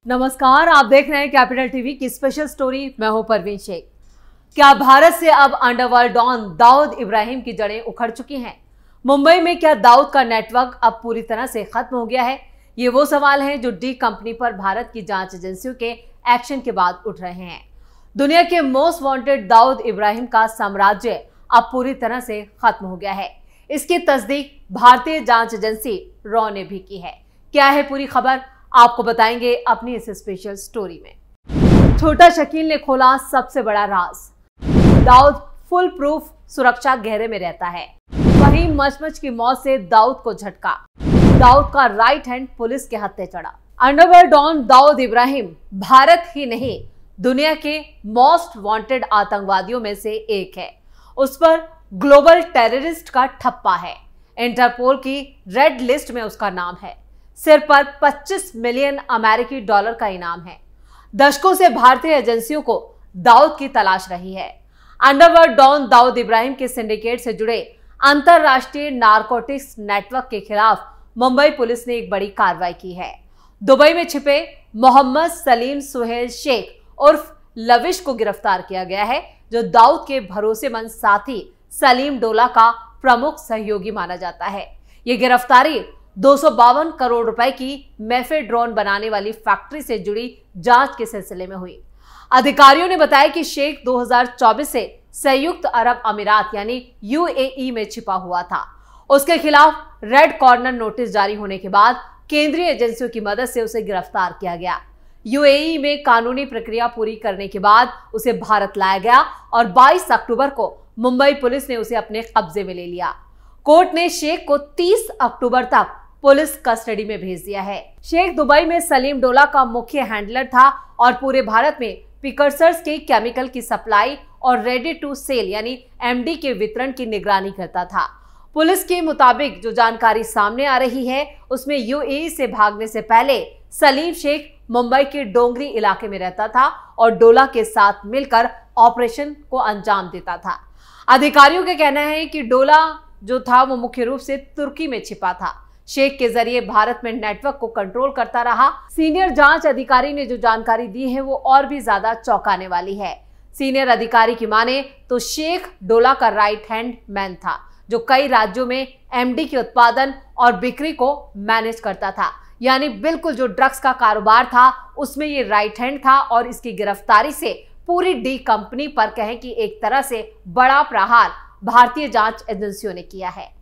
नमस्कार, आप देख रहे हैं कैपिटल टीवी की स्पेशल स्टोरी। मैं हूं परवीन शेख। क्या भारत से अब अंडरवर्ल्ड डॉन दाऊद इब्राहिम की जड़ें उखड़ चुकी हैं? मुंबई में क्या दाऊद का नेटवर्क अब पूरी तरह से खत्म हो गया है? ये वो सवाल हैं जो डी कंपनी पर भारत की जांच एजेंसियों के एक्शन के बाद उठ रहे हैं। दुनिया के मोस्ट वांटेड दाऊद इब्राहिम का साम्राज्य अब पूरी तरह से खत्म हो गया है। इसकी तस्दीक भारतीय जांच एजेंसी रॉ ने भी की है। क्या है पूरी खबर, आपको बताएंगे अपनी इस स्पेशल स्टोरी में। छोटा शकील ने खोला सबसे बड़ा राज। दाऊद फुल प्रूफ सुरक्षा घेरे में रहता है। वहीं मचमच की मौत से दाऊद को झटका। दाऊद का राइट हैंड पुलिस के हत्थे चढ़ा। अंडरवर्ल्ड डॉन दाऊद इब्राहिम भारत ही नहीं, दुनिया के मोस्ट वांटेड आतंकवादियों में से एक है। उस पर ग्लोबल टेररिस्ट का ठप्पा है। इंटरपोल की रेड लिस्ट में उसका नाम है। सिर पर 25 मिलियन अमेरिकी डॉलर का इनाम है। दशकों से भारतीय एजेंसियों को दाऊद की तलाश रही है। अंडरवर्ल्ड डॉन दाऊद इब्राहिम के सिंडिकेट से जुड़े अंतरराष्ट्रीय नारकोटिक्स नेटवर्क के खिलाफ मुंबई पुलिस ने एक बड़ी कार्रवाई की है। दुबई में छिपे मोहम्मद सलीम सुहेल शेख उर्फ लविश को गिरफ्तार किया गया है, जो दाऊद के भरोसेमंद साथी सलीम डोला का प्रमुख सहयोगी माना जाता है। ये गिरफ्तारी 252 करोड़ रुपए की मेफेड्रोन बनाने वाली फैक्ट्री से जुड़ी जांच के सिलसिले में हुई। अधिकारियों ने बताया कि शेख 2024 से संयुक्त अरब अमीरात यानी यूएई में छिपा हुआ था। उसके खिलाफ रेड कॉर्नर नोटिस जारी होने के बाद केंद्रीय एजेंसियों की मदद से उसे गिरफ्तार किया गया। यूएई में कानूनी प्रक्रिया पूरी करने के बाद उसे भारत लाया गया और 22 अक्टूबर को मुंबई पुलिस ने उसे अपने कब्जे में ले लिया। कोर्ट ने शेख को 30 अक्टूबर तक पुलिस कस्टडी में भेज दिया है। शेख दुबई में सलीम डोला का मुख्य हैंडलर था और पूरे भारत में प्रिकर्सर्स के केमिकल की सप्लाई और रेडी टू सेल यानी एमडी के वितरण की निगरानी करता था। पुलिस के मुताबिक जो जानकारी सामने आ रही है उसमें यूएई से भागने से पहले सलीम शेख मुंबई के डोंगरी इलाके में रहता था और डोला के साथ मिलकर ऑपरेशन को अंजाम देता था। अधिकारियों का कहना है कि डोला जो था वो मुख्य रूप से तुर्की में छिपा था। शेख के जरिए भारत में नेटवर्क को कंट्रोल करता रहा। सीनियर जांच अधिकारी ने जो जानकारी दी है वो और भी ज्यादा चौंकाने वाली है। सीनियर अधिकारी की माने तो शेख डोला का राइट हैंड मैन था, जो कई राज्यों में एमडी के उत्पादन और बिक्री को मैनेज करता था। यानी बिल्कुल जो ड्रग्स का कारोबार था उसमें ये राइट हैंड था और इसकी गिरफ्तारी से पूरी डी कंपनी पर कहें कि एक तरह से बड़ा प्रहार भारतीय जांच एजेंसियों ने किया है।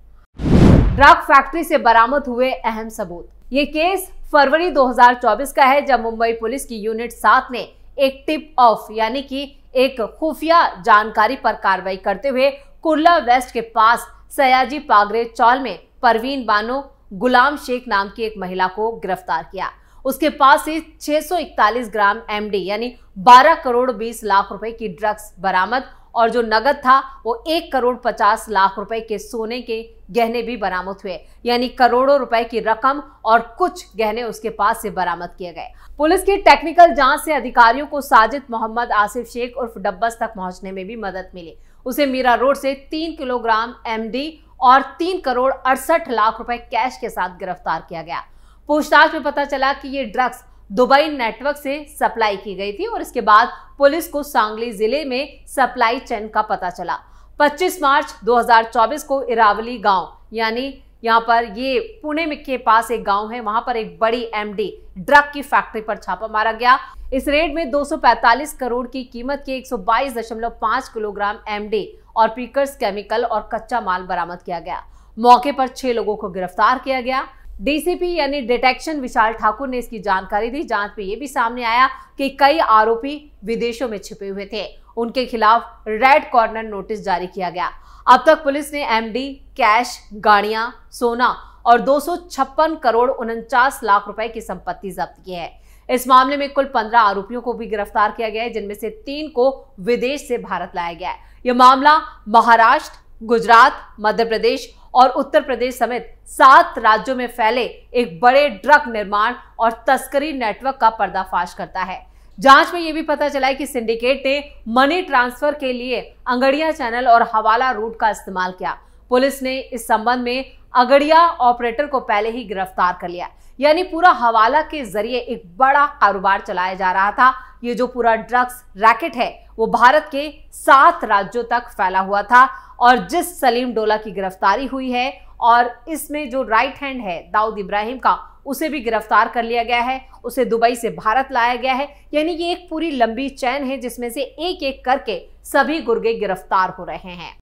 ड्रग फैक्ट्री से बरामद हुए अहम सबूत। ये केस फरवरी 2024 का है, जब मुंबई पुलिस की यूनिट 7 ने एक टिप ऑफ यानी कि एक खुफिया जानकारी पर कार्रवाई करते हुए कुर्ला वेस्ट के पास सयाजी पागरे चौल में परवीन बानो गुलाम शेख नाम की एक महिला को गिरफ्तार किया। उसके पास से 641 ग्राम एमडी यानी 12 करोड़ 20 लाख रुपए की ड्रग्स बरामद और जो नगद था वो 1 करोड़ 50 लाख रुपए के सोने के गहने भी बरामद हुए। यानी करोड़ों रुपए की रकम और कुछ गहने उसके पास से बरामद किए गए। पुलिस की टेक्निकल जांच से अधिकारियों को साजिद मोहम्मद आसिफ शेख उर्फ डब्बस तक पहुंचने में भी मदद मिली। उसे मीरा रोड से 3 किलोग्राम एमडी और 3 करोड़ 68 लाख रुपए कैश के साथ गिरफ्तार किया गया। पूछताछ में पता चला कि ये ड्रग्स दुबई नेटवर्क से सप्लाई की गई थी और इसके बाद पुलिस को सांगली जिले में सप्लाई चेन का पता चला। 25 मार्च 2024 को इरावली गांव यानी यहाँ पर ये पुणे में के पास एक गांव है, वहां पर एक बड़ी एमडी ड्रग की फैक्ट्री पर छापा मारा गया। इस रेड में 245 करोड़ की कीमत के 122.5 किलोग्राम एमडी और प्रिकर्स केमिकल और कच्चा माल बरामद किया गया। मौके पर 6 लोगों को गिरफ्तार किया गया। डीसीपी यानी डिटेक्शन विशाल ठाकुर ने इसकी जानकारी दी। जांच में यह भी सामने आया कि कई आरोपी विदेशों में छिपे हुए थे। उनके खिलाफ रेड कॉर्नर नोटिस जारी किया गया। अब तक पुलिस ने एमडी, कैश, गाड़ियां, सोना और 256 करोड़ 49 लाख रुपए की संपत्ति जब्त की है। इस मामले में कुल 15 आरोपियों को भी गिरफ्तार किया गया है, जिनमें से 3 को विदेश से भारत लाया गया है। यह मामला महाराष्ट्र, गुजरात, मध्य प्रदेश और उत्तर प्रदेश समेत 7 राज्यों में फैले एक बड़े ड्रग निर्माण और तस्करी नेटवर्क का पर्दाफाश करता है। जांच में यह भी पता चला है कि सिंडिकेट ने मनी ट्रांसफर के लिए अंगड़िया चैनल और हवाला रूट का इस्तेमाल किया। पुलिस ने इस संबंध में अगड़िया ऑपरेटर को पहले ही गिरफ्तार कर लिया। यानी पूरा हवाला के जरिए एक बड़ा कारोबार चलाया जा रहा था। ये जो पूरा ड्रग्स रैकेट है वो भारत के 7 राज्यों तक फैला हुआ था और जिस सलीम डोला की गिरफ्तारी हुई है और इसमें जो राइट हैंड है दाऊद इब्राहिम का, उसे भी गिरफ्तार कर लिया गया है। उसे दुबई से भारत लाया गया है। यानी ये एक पूरी लंबी चेन है जिसमें से एक एक करके सभी गुर्गे गिरफ्तार हो रहे हैं।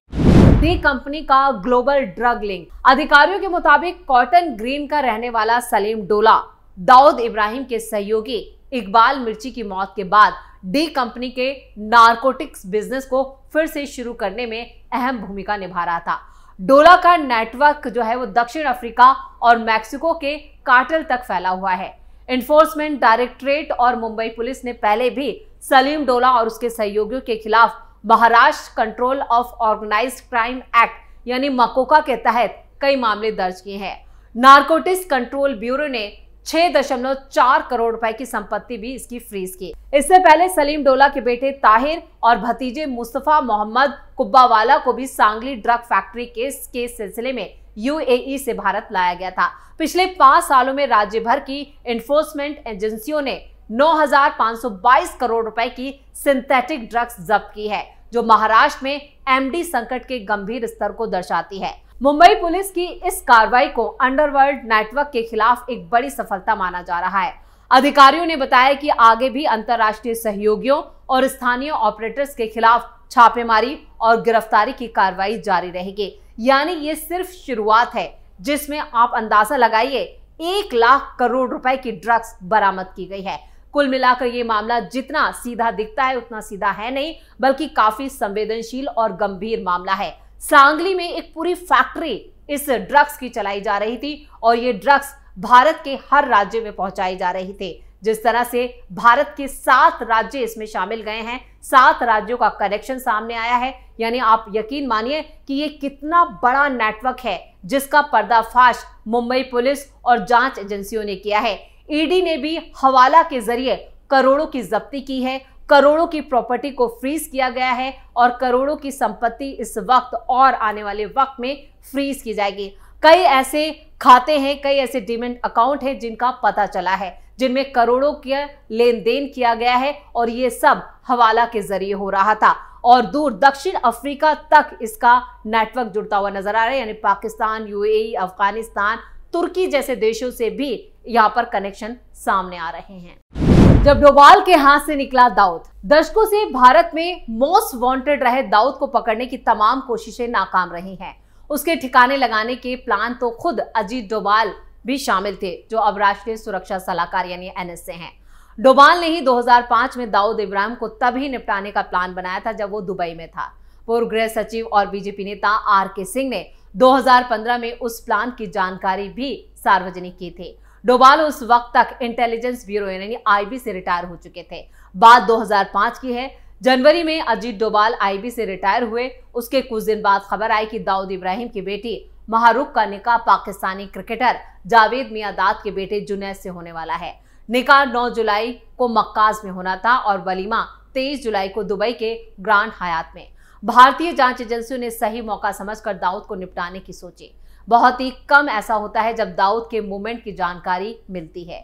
डी कंपनी का ग्लोबल ड्रग लिंक। अधिकारियों के मुताबिक कॉटन ग्रीन का रहने वाला सलीम डोला दाऊद इब्राहिम के सहयोगी इकबाल मिर्ची की मौत के बाद डी कंपनी के नारकोटिक्स बिजनेस को फिर से शुरू करने में अहम भूमिका निभा रहा था। डोला का नेटवर्क जो है वो दक्षिण अफ्रीका और मैक्सिको के कार्टेल तक फैला हुआ है। एनफोर्समेंट डायरेक्टरेट और मुंबई पुलिस ने पहले भी सलीम डोला और उसके सहयोगियों के खिलाफ Maharashtra control of organised crime act यानी मकोका के तहत कई मामले दर्ज किए हैं। नारकोटिक्स कंट्रोल ब्यूरो ने 6.4 करोड़ रुपए की संपत्ति भी इसकी फ्रीज की। इससे पहले सलीम डोला के बेटे ताहिर और भतीजे मुस्तफा मोहम्मद कुब्बावाला को भी सांगली ड्रग फैक्ट्री केस के सिलसिले में यूएई से भारत लाया गया था। पिछले 5 सालों में राज्य भर की एनफोर्समेंट एजेंसियों ने 9,522 करोड़ रुपए की सिंथेटिक ड्रग्स जब्त की है, जो महाराष्ट्र में एमडी संकट के गंभीर स्तर को दर्शाती है। मुंबई पुलिस की इस कार्रवाई को अंडरवर्ल्ड नेटवर्क के खिलाफ एक बड़ी सफलता माना जा रहा है। अधिकारियों ने बताया कि आगे भी अंतर्राष्ट्रीय सहयोगियों और स्थानीय ऑपरेटर्स के खिलाफ छापेमारी और गिरफ्तारी की कार्रवाई जारी रहेगी। यानी ये सिर्फ शुरुआत है जिसमें आप अंदाजा लगाइए 1 लाख करोड़ रुपए की ड्रग्स बरामद की गई है। कुल मिलाकर ये मामला जितना सीधा दिखता है उतना सीधा है नहीं, बल्कि काफी संवेदनशील और गंभीर मामला है। सांगली में एक पूरी फैक्ट्री इस ड्रग्स की चलाई जा रही थी और ये ड्रग्स भारत के हर राज्य में पहुंचाई जा रही थी। जिस तरह से भारत के 7 राज्य इसमें शामिल गए हैं, 7 राज्यों का कनेक्शन सामने आया है। यानी आप यकीन मानिए कि ये कितना बड़ा नेटवर्क है जिसका पर्दाफाश मुंबई पुलिस और जांच एजेंसियों ने किया है। ईडी ने भी हवाला के जरिए करोड़ों की जब्ती की है, करोड़ों की प्रॉपर्टी को फ्रीज किया गया है और करोड़ों की संपत्ति इस वक्त और आने वाले वक्त में फ्रीज की जाएगी। कई ऐसे खाते हैं, कई ऐसे डीमैट अकाउंट हैं जिनका पता चला है, जिनमें करोड़ों का लेन देन किया गया है और ये सब हवाला के जरिए हो रहा था और दूर दक्षिण अफ्रीका तक इसका नेटवर्क जुड़ता हुआ नजर आ रहा है। यानी पाकिस्तान, यूएई, अफगानिस्तान, तुर्की जैसे देशों से भी यहाँ पर कनेक्शन सामने आ रहे हैं। जब डोभाल के हाथ से निकला दाऊद, दशकों से भारत में मोस्ट वांटेड रहे दाऊद को पकड़ने की तमाम कोशिशें नाकाम रही हैं। उसके ठिकाने लगाने के प्लान तो खुद अजीत डोभाल भी शामिल थे, जो अब राष्ट्रीय सुरक्षा सलाहकार यानी एनएसए हैं। डोभाल ने ही 2005 में दाऊद इब्राहिम को तभी निपटाने का प्लान बनाया था जब वो दुबई में था। पूर्व गृह सचिव और बीजेपी नेता आर.के. सिंह ने 2015 में उस प्लान की जानकारी भी सार्वजनिक की थी। डोभाल उस वक्त तक इंटेलिजेंस ब्यूरो यानी आईबी से रिटायर हो चुके थे। बात 2005 की है। जनवरी में अजीत डोभाल आईबी से रिटायर हुए। उसके कुछ दिन बाद खबर आई कि दाऊद इब्राहिम की बेटी महारूख का निकाह पाकिस्तानी क्रिकेटर जावेद मियांदाद के बेटे जुनैद से होने वाला है। निकाह 9 जुलाई को मक्कास में होना था और वलीमा 23 जुलाई को दुबई के ग्रांड हयात में। भारतीय जांच एजेंसियों ने सही मौका समझकर दाऊद को निपटाने की सोची। बहुत ही कम ऐसा होता है जब दाऊद के मूवमेंट की जानकारी मिलती है।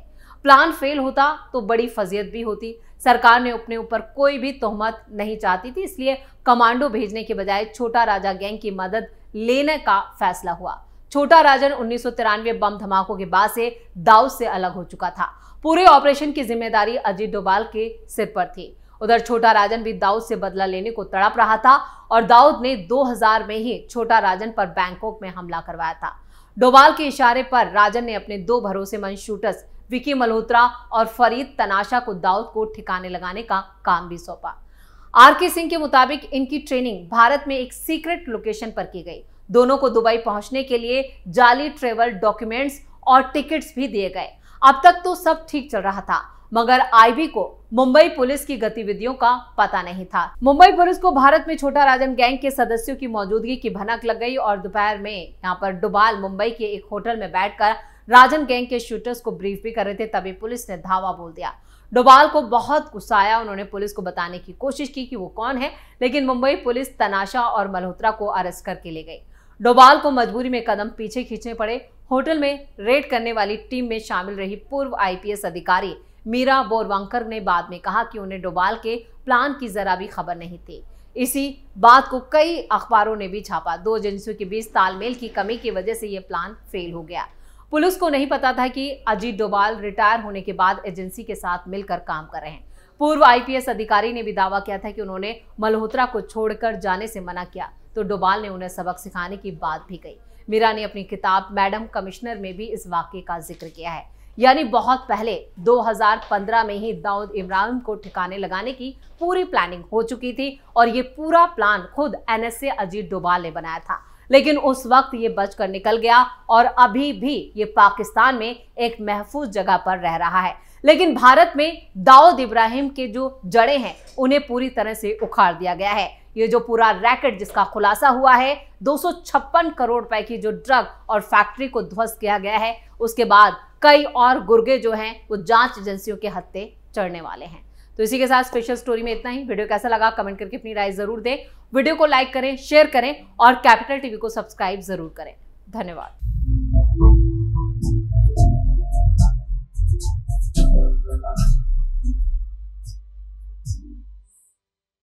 प्लान फेल होता तो बड़ी फजीयत भी होती। सरकार ने अपने ऊपर कोई भी तोहमत नहीं चाहती थी, इसलिए कमांडो भेजने के बजाय छोटा राजा गैंग की मदद लेने का फैसला हुआ। छोटा राजन 1993 बम धमाकों के बाद से दाऊद से अलग हो चुका था। पूरे ऑपरेशन की जिम्मेदारी अजीत डोभाल के सिर पर थी। उधर छोटा राजन भी दाऊद से बदला लेने को तड़प रहा था और दाऊद ने 2000 में ही छोटा राजन पर बैंकॉक में हमला करवाया था। डोभाल के इशारे पर राजन ने अपने 2 भरोसेमंद शूटर्स विकी मल्होत्रा और फरीद तनाशा को दाऊद को ठिकाने लगाने का काम भी सौंपा। आर.के. सिंह के मुताबिक इनकी ट्रेनिंग भारत में एक सीक्रेट लोकेशन पर की गई। दोनों को दुबई पहुंचने के लिए जाली ट्रेवल डॉक्यूमेंट्स और टिकट्स भी दिए गए। अब तक तो सब ठीक चल रहा था, मगर आईबी को मुंबई पुलिस की गतिविधियों का पता नहीं था। मुंबई पुलिस को भारत में छोटा राजन गैंग के सदस्यों की मौजूदगी की भनक लग गई और दोपहर में यहाँ पर डोभाल मुंबई के एक होटल में बैठकर राजन गैंग के शूटर्स को ब्रीफ भी कर रहे थे। तभी पुलिस ने धावा बोल दिया। डोभाल को बहुत गुस्सा आया। उन्होंने पुलिस को बताने की कोशिश की कि वो कौन है, लेकिन मुंबई पुलिस तनाशा और मल्होत्रा को अरेस्ट करके ले गई। डोभाल को मजबूरी में कदम पीछे खींचने पड़े। होटल में रेड करने वाली टीम में शामिल रही पूर्व आईपीएस अधिकारी मीरा बोरवंकर ने बाद में कहा कि उन्हें डोभाल के प्लान की जरा भी खबर नहीं थी। इसी बात को कई अखबारों ने भी छापा। दो एजेंसियों के बीच तालमेल की कमी की वजह से यह प्लान फेल हो गया। पुलिस को नहीं पता था कि अजीत डोभाल रिटायर होने के बाद एजेंसी के साथ मिलकर काम कर रहे हैं। पूर्व आईपीएस अधिकारी ने भी दावा किया था कि उन्होंने मल्होत्रा को छोड़कर जाने से मना किया तो डोभाल ने उन्हें सबक सिखाने की बात भी कही। मीरा ने अपनी किताब मैडम कमिश्नर में भी इस वाकये का जिक्र किया है। यानी बहुत पहले 2015 में ही दाऊद इब्राहिम को ठिकाने लगाने की पूरी प्लानिंग हो चुकी थी और ये पूरा प्लान खुद एनएसए अजीत डोभाल ने बनाया था। लेकिन उस वक्त ये बचकर निकल गया और अभी भी ये पाकिस्तान में एक महफूज जगह पर रह रहा है। लेकिन भारत में दाऊद इब्राहिम के जो जड़ें हैं उन्हें पूरी तरह से उखाड़ दिया गया है। ये जो पूरा रैकेट जिसका खुलासा हुआ है, 256 करोड़ रुपए की जो ड्रग और फैक्ट्री को ध्वस्त किया गया है, उसके बाद कई और गुर्गे जो हैं वो जांच एजेंसियों के हत्थे चढ़ने वाले हैं। तो इसी के साथ स्पेशल स्टोरी में इतना ही। वीडियो कैसा लगा कमेंट करके अपनी राय जरूर दें। वीडियो को लाइक करें, शेयर करें और कैपिटल टीवी को सब्सक्राइब जरूर करें। धन्यवाद।